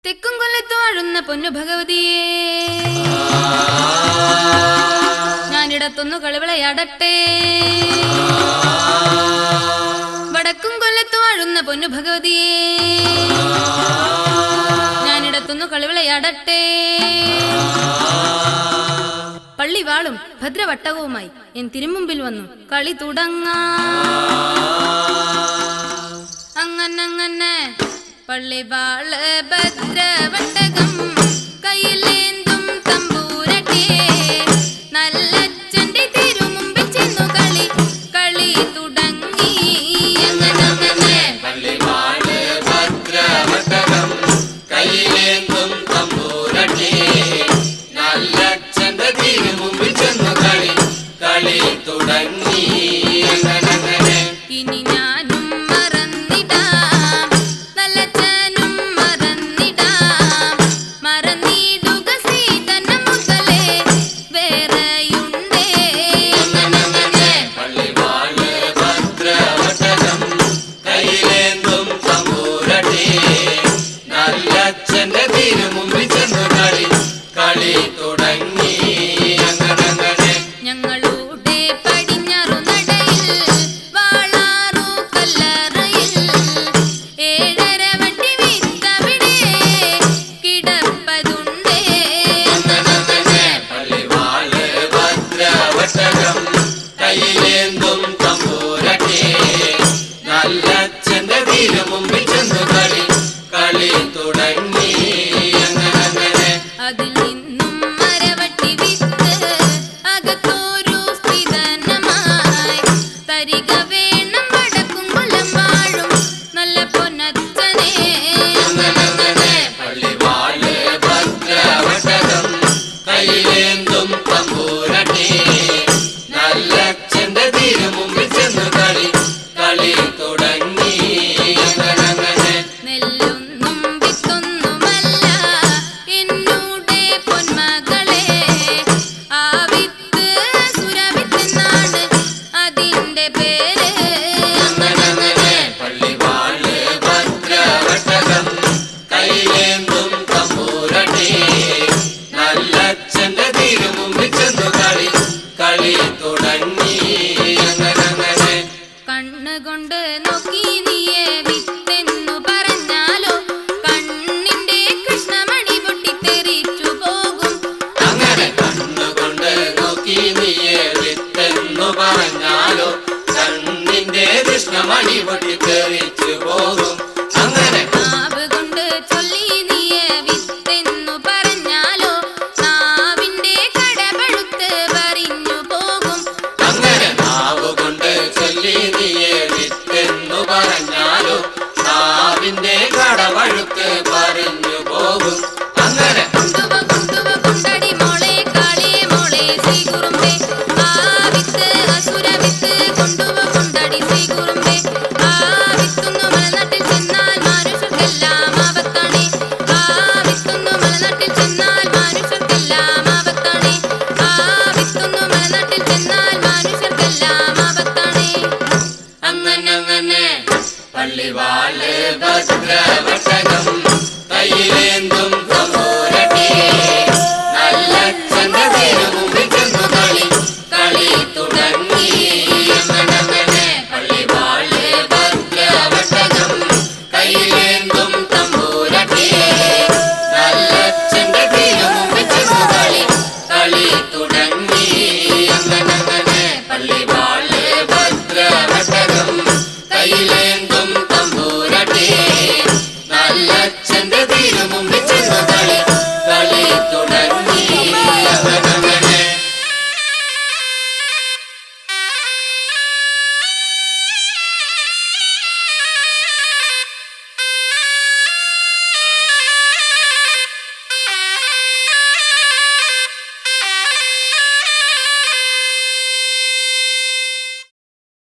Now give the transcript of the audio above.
തെക്കും കൊല്ലത്തു വാഴുന്ന പൊന്നു ഭഗവതിയെ, ഞാനിടത്തൊന്നു കളിവിളയാടട്ടെ. വടക്കും കൊല്ലത്തു വാഴുന്ന പൊന്നു ഭഗവതിയെ, ഞാനിടത്തൊന്നു കളിവിളയാടട്ടെ. പള്ളിവാളും ഭദ്രവട്ടകവുമായി എൻ തിരുമുമ്പിൽ വന്നു കളി തുടങ്ങാം. അങ്ങനെ പള്ളിവാള് ഭദ്രവട്ടകം കയ്യിലേന്തും തമ്പൂരട്ടെ, നല്ലച്ഛന്റെ തിരുമുമ്പിൽ ചെന്നു കളി തുടങ്ങി. അങ്ങനെ പള്ളിവാള് ഭദ്രവട്ടകം കയ്യിലേന്തും തമ്പൂരട്ടെ, നല്ലച്ഛന്റെ തിരുമുമ്പിൽ ചെന്നു കളി തുടങ്ങി. അങ്ങനെ ഇനി ഞാനും മറന്നിടാം, നല്ലച്ഛനും മറന്നിടാം. മറന്നിടുക സീതന മുതലേ വേറെയുണ്ടേ. അങ്ങനെ പള്ളിവാള് ഭദ്രവട്ടകം കയ്യിലേന്തും തമ്പൂരട്ടെ, നല്ലച്ഛന്റെ തിരുമുമ്പിൽ ചെന്നു കളി തുടങ്ങി. അങ്ങനെ ഞങ്ങളുടെ പടിഞ്ഞാറു നടയിൽ വാളാറു കല്ലറയിൽ ഏഴര വണ്ടി വിത്തവിടെ കിടപ്പതുണ്ടേ. അങ്ങനെ പള്ളിവാള് ഭദ്രവട്ടകം കയ്യിലേന്തും തമ്പൂരട്ടെ, നല്ലച്ഛന്റെ തിരുമുമ്പിൽ ചെന്നു കളി തുടങ്ങി. അങ്ങനെ അതിൽ നിന്നും മരവട്ടി വിത്ത് അകത്തോരു സ്ഥിതനമായി തരിക വേണം വടക്കും കൊല്ലം വാഴും നല്ല പൊന്നച്ഛനെ. അങ്ങനെ പള്ളിവാള് ഭദ്രവട്ടകം കയ്യിലേന്തും തമ്പൂരട്ടെ, നല്ലച്ഛന്റെ തിരുമുമ്പിൽ ചെന്നു കളി തുടങ്ങി. അങ്ങനെ നെല്ലൊന്നും വിത്തൊന്നുമല്ല എന്നൂടെ പൊന്മകളെ, ആ വിത്ത് സുരവിത്തെന്നാണ് അതിന്റെ പേര്. അങ്ങനെ പള്ളിവാള് ഭദ്രവട്ടകം കയ്യിലേന്തും തമ്പൂരട്ടെ, നല്ലച്ഛന്റെ തിരുമുമ്പിൽ ചെന്നു കളി തുടങ്ങി. അങ്ങനെ കണ്ണുകൊണ്ട് നോക്കി നീയെ വിത്തെന്നു പറഞ്ഞാലോ കണ്ണിന്റെ കൃഷ്ണമണി പൊട്ടിത്തെറിച്ചു പോകും. അങ്ങനെ കണ്ണുകൊണ്ട് നോക്കി നീയെ വിത്തെന്നു പറഞ്ഞാലോ കണ്ണിന്റെ കൃഷ്ണമണി പൊട്ടിത്തെറിച്ചു പോകും. അങ്ങനെ നാവ് കൊണ്ട് ചൊല്ലി നീയെ വിത്തെന്നു പറഞ്ഞാലോ നാവിന്റെ കടപഴുത്ത് പറഞ്ഞു പോകും. അങ്ങനെ നാവുകൊണ്ട് ചൊല്ലി നീയെ വിത്തെന്നു പറഞ്ഞാലോ നാവിന്റെ കടവഴുത്ത് പറഞ്ഞു പോകും.